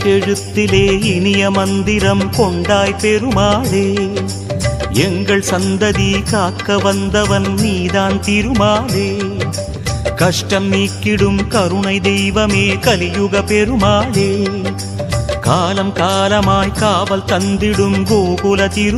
எழுத்திலே இனிய மந்திரம் கொண்டாய் பெருமாளே. எங்கள் சந்ததி காக்க வந்தவன் நீதான் திருமாலே. கஷ்டம் நீக்கிடும் கருணை தெய்வமே கலியுக பெருமாளே. காலம் காலமாய் காவல் தந்திடும் கோகுல திரு